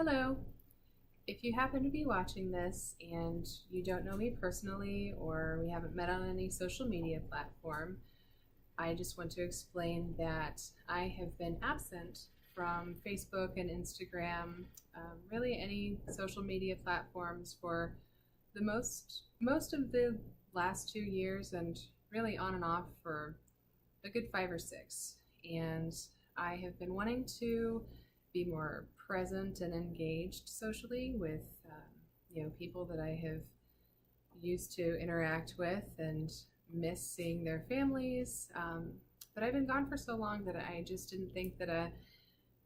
Hello. If you happen to be watching this and you don't know me personally or we haven't met on any social media platform, I just want to explain that I have been absent from Facebook and Instagram, really any social media platforms for the most of the last 2 years, and really on and off for a good 5 or 6. And I have been wanting to be more present and engaged socially with people that I have used to interact with and miss seeing their families. But I've been gone for so long that I just didn't think that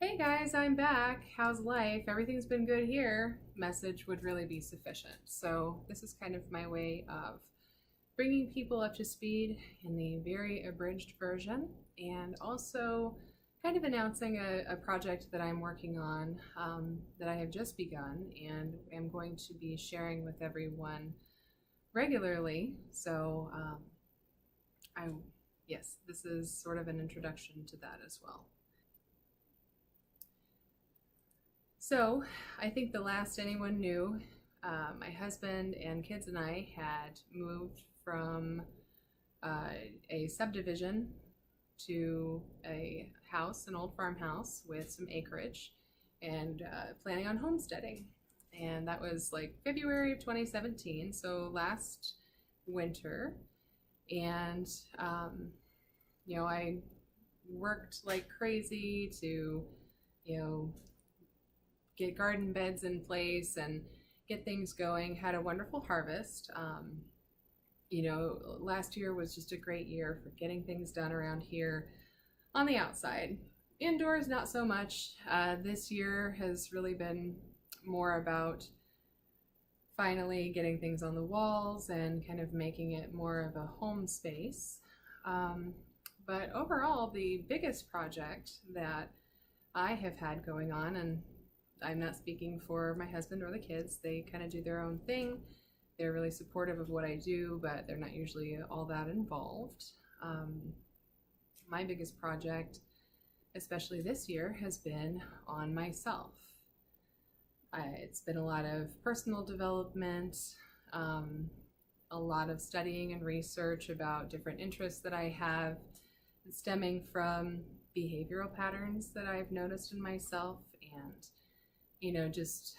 hey guys, I'm back, how's life, everything's been good here message would really be sufficient. So this is kind of my way of bringing people up to speed in the very abridged version, and also kind of announcing a project that I'm working on, that I have just begun and am going to be sharing with everyone regularly. So yes, this is sort of an introduction to that as well. So I think the last anyone knew, my husband and kids and I had moved from a subdivision to a house, an old farmhouse with some acreage, and planning on homesteading. And that was like February of 2017, so last winter. And I worked like crazy to get garden beds in place and get things going. Had a wonderful harvest. Last year was just a great year for getting things done around here on the outside. Indoors, not so much. This year has really been more about finally getting things on the walls and kind of making it more of a home space. But overall, the biggest project that I have had going on, and I'm not speaking for my husband or the kids, they kind of do their own thing. They're really supportive of what I do, but they're not usually all that involved. My biggest project, especially this year, has been on myself. It's been a lot of personal development, a lot of studying and research about different interests that I have, stemming from behavioral patterns that I've noticed in myself. And just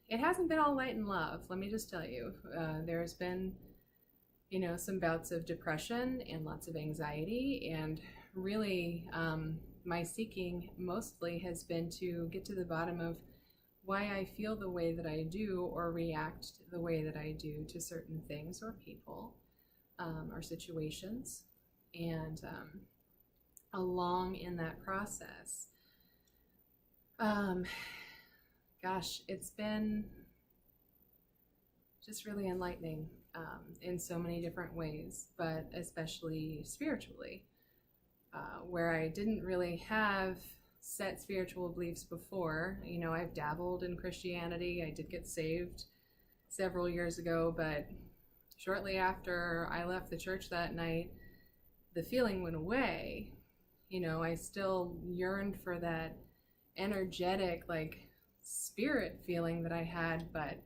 it hasn't been all light and love, let me just tell you. There's been some bouts of depression and lots of anxiety, and really my seeking mostly has been to get to the bottom of why I feel the way that I do or react the way that I do to certain things or people, or situations. And along in that process, it's been just really enlightening in so many different ways, but especially spiritually, where I didn't really have set spiritual beliefs before. I've dabbled in Christianity. I did get saved several years ago, but shortly after I left the church that night, the feeling went away. I still yearned for that energetic, spirit feeling that I had, but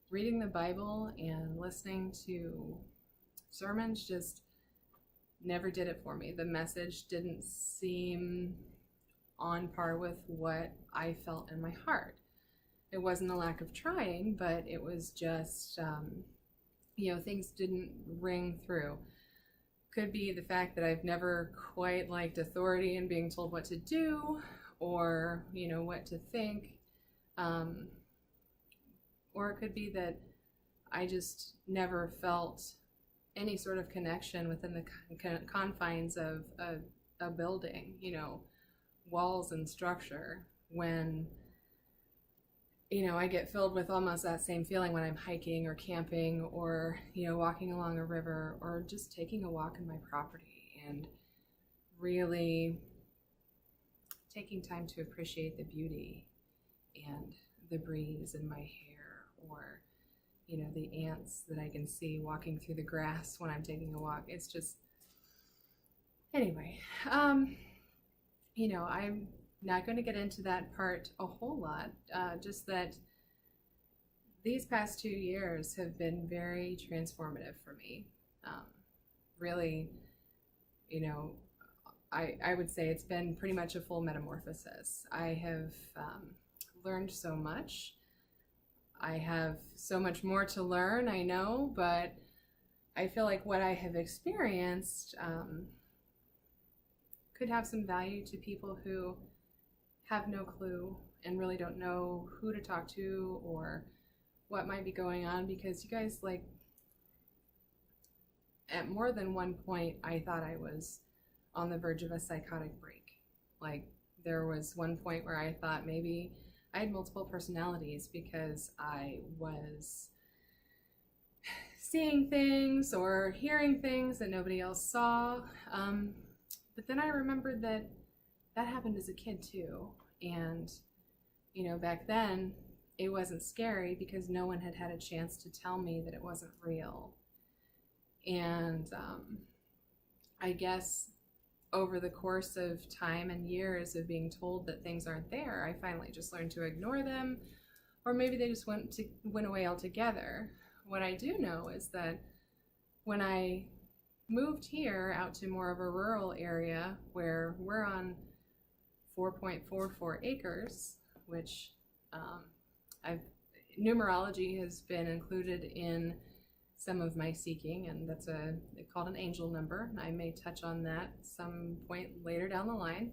reading the Bible and listening to sermons just never did it for me. The message didn't seem on par with what I felt in my heart. It wasn't a lack of trying, but it was just, things didn't ring through. Could be the fact that I've never quite liked authority and being told what to do, or what to think, or it could be that I just never felt any sort of connection within the confines of a building, walls and structure, when I get filled with almost that same feeling when I'm hiking or camping, or walking along a river, or just taking a walk in my property and really taking time to appreciate the beauty and the breeze in my hair, or the ants that I can see walking through the grass when I'm taking a walk. It's just, anyway, I'm Not going to get into that part a whole lot, just that these past 2 years have been very transformative for me. Um, really, you know, I would say it's been pretty much a full metamorphosis. I have learned so much. I have so much more to learn, I know, but I feel like what I have experienced could have some value to people who have no clue and really don't know who to talk to or what might be going on, because you guys, like, at more than one point I thought I was on the verge of a psychotic break. Like, there was one point where I thought maybe I had multiple personalities because I was seeing things or hearing things that nobody else saw. But then I remembered that that happened as a kid too. And, back then it wasn't scary because no one had had a chance to tell me that it wasn't real. And I guess over the course of time and years of being told that things aren't there, I finally just learned to ignore them, or maybe they just went away altogether. What I do know is that when I moved here out to more of a rural area where we're on 4.44 acres, which numerology has been included in some of my seeking, and that's called an angel number. I may touch on that some point later down the line.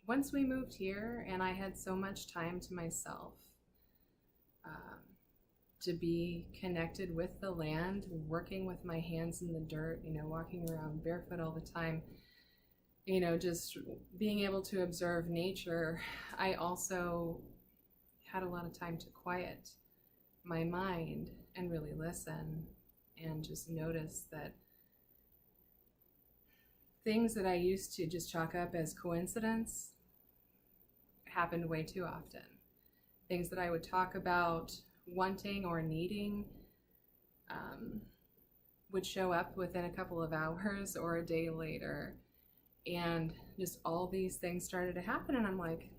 Once we moved here and I had so much time to myself, to be connected with the land, working with my hands in the dirt, walking around barefoot all the time, just being able to observe nature, I also had a lot of time to quiet my mind and really listen and just notice that things that I used to just chalk up as coincidence happened way too often. Things that I would talk about wanting or needing would show up within a couple of hours or a day later. And just all these things started to happen, and I'm like,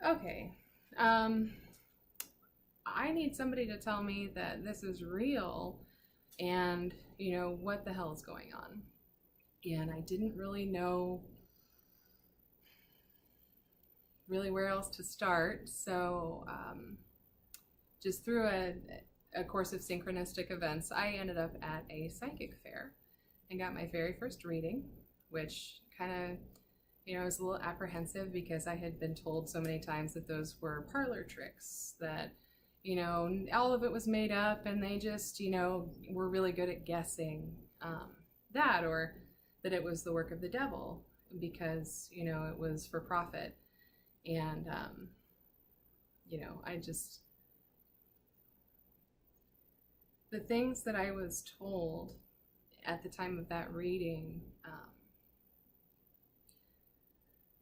okay, I need somebody to tell me that this is real and, what the hell is going on. And I didn't really know where else to start. So just through a course of synchronistic events, I ended up at a psychic fair and got my very first reading, which kind of, I was a little apprehensive because I had been told so many times that those were parlor tricks, that, all of it was made up and they just, were really good at guessing that, or that it was the work of the devil because, it was for profit. And, the things that I was told at the time of that reading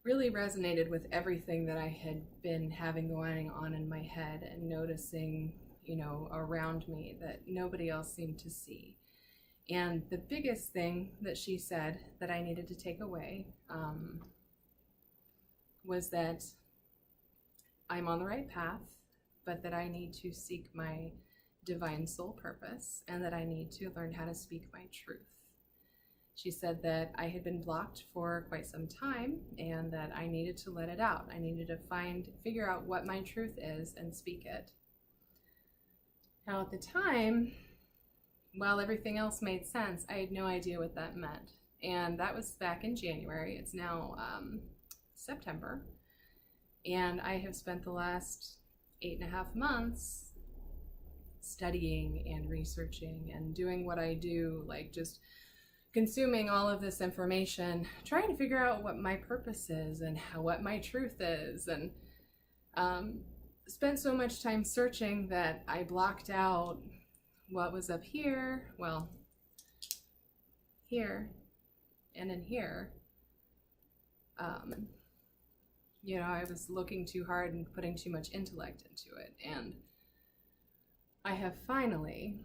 really resonated with everything that I had been having going on in my head and noticing, around me that nobody else seemed to see. And the biggest thing that she said that I needed to take away was that I'm on the right path, but that I need to seek my divine soul purpose and that I need to learn how to speak my truth. She said that I had been blocked for quite some time and that I needed to let it out. I needed to figure out what my truth is and speak it. Now at the time, while everything else made sense, I had no idea what that meant. And that was back in January. It's now September. And I have spent the last 8.5 months studying and researching and doing what I do, like just consuming all of this information, trying to figure out what my purpose is and what my truth is, and spent so much time searching that I blocked out what was up here, well, here, and in here. I was looking too hard and putting too much intellect into it, and I have finally,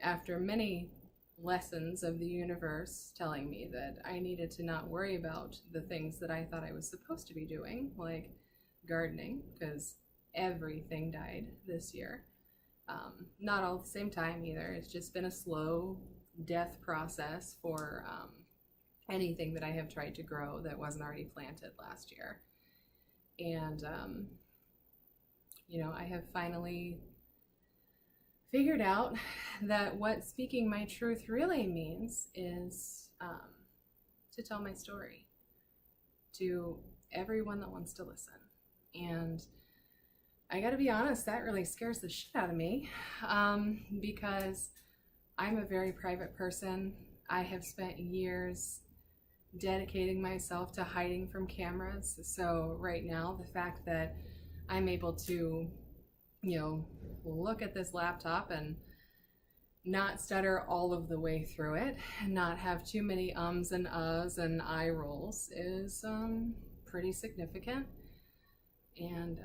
after many lessons of the universe telling me that I needed to not worry about the things that I thought I was supposed to be doing, like gardening, because everything died this year. Not all at the same time either. It's just been a slow death process for anything that I have tried to grow that wasn't already planted last year. And, I have finally figured out that what speaking my truth really means is to tell my story to everyone that wants to listen. And I gotta be honest, that really scares the shit out of me, because I'm a very private person. I have spent years dedicating myself to hiding from cameras. So right now, the fact that I'm able to, look at this laptop and not stutter all of the way through it, and not have too many ums and uhs and eye rolls is pretty significant. And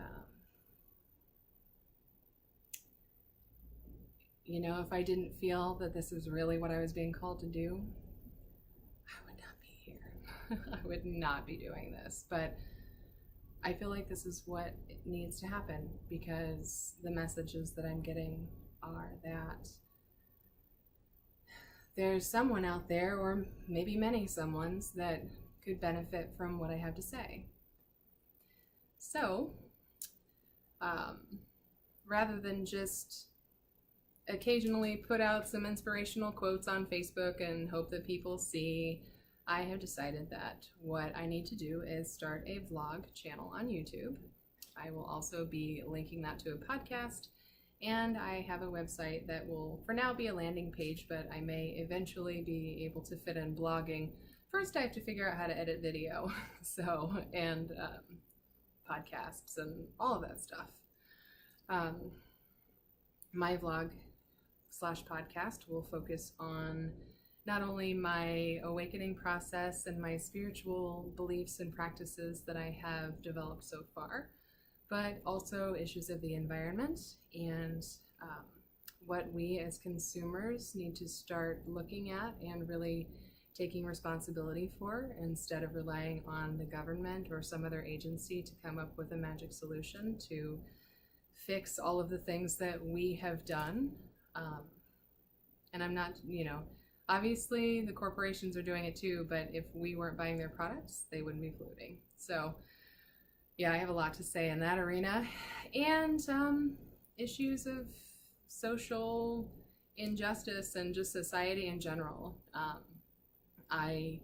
if I didn't feel that this is really what I was being called to do, I would not be here. I would not be doing this. But I feel like this is what needs to happen, because the messages that I'm getting are that there's someone out there, or maybe many someones, that could benefit from what I have to say. So, rather than just occasionally put out some inspirational quotes on Facebook and hope that people see, I have decided that what I need to do is start a vlog channel on YouTube. I will also be linking that to a podcast, and I have a website that will for now be a landing page, but I may eventually be able to fit in blogging. First, I have to figure out how to edit video, and podcasts and all of that stuff. My vlog/podcast will focus on not only my awakening process and my spiritual beliefs and practices that I have developed so far, but also issues of the environment and what we as consumers need to start looking at and really taking responsibility for, instead of relying on the government or some other agency to come up with a magic solution to fix all of the things that we have done. And I'm not, obviously the corporations are doing it too, but if we weren't buying their products, they wouldn't be polluting. So yeah, I have a lot to say in that arena. And issues of social injustice and just society in general. I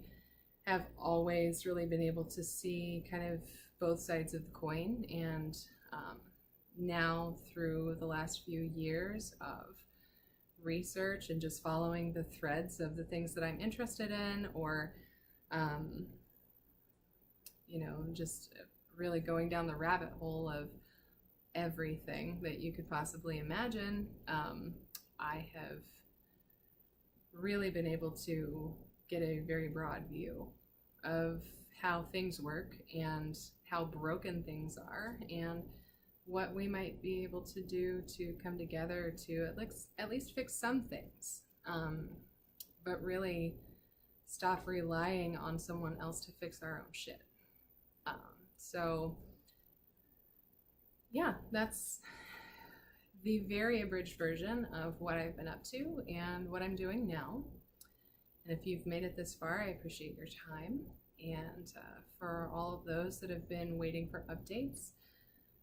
have always really been able to see kind of both sides of the coin, and now through the last few years of research and just following the threads of the things that I'm interested in, or just really going down the rabbit hole of everything that you could possibly imagine, I have really been able to get a very broad view of how things work and how broken things are, and what we might be able to do to come together to at least fix some things, but really stop relying on someone else to fix our own shit. So yeah, that's the very abridged version of what I've been up to and what I'm doing now. And if you've made it this far, I appreciate your time. And for all of those that have been waiting for updates,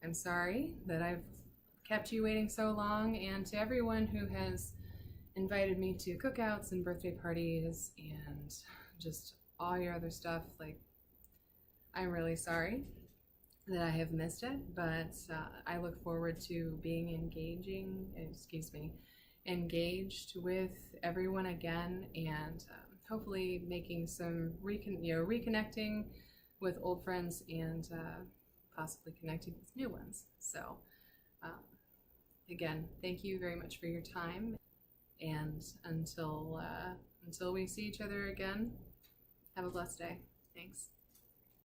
I'm sorry that I've kept you waiting so long. And to everyone who has invited me to cookouts and birthday parties and just all your other stuff, I'm really sorry that I have missed it, but I look forward to being engaged with everyone again, and hopefully making some reconnecting with old friends, and possibly connecting with new ones. So again, thank you very much for your time, and until we see each other again, have a blessed day. Thanks.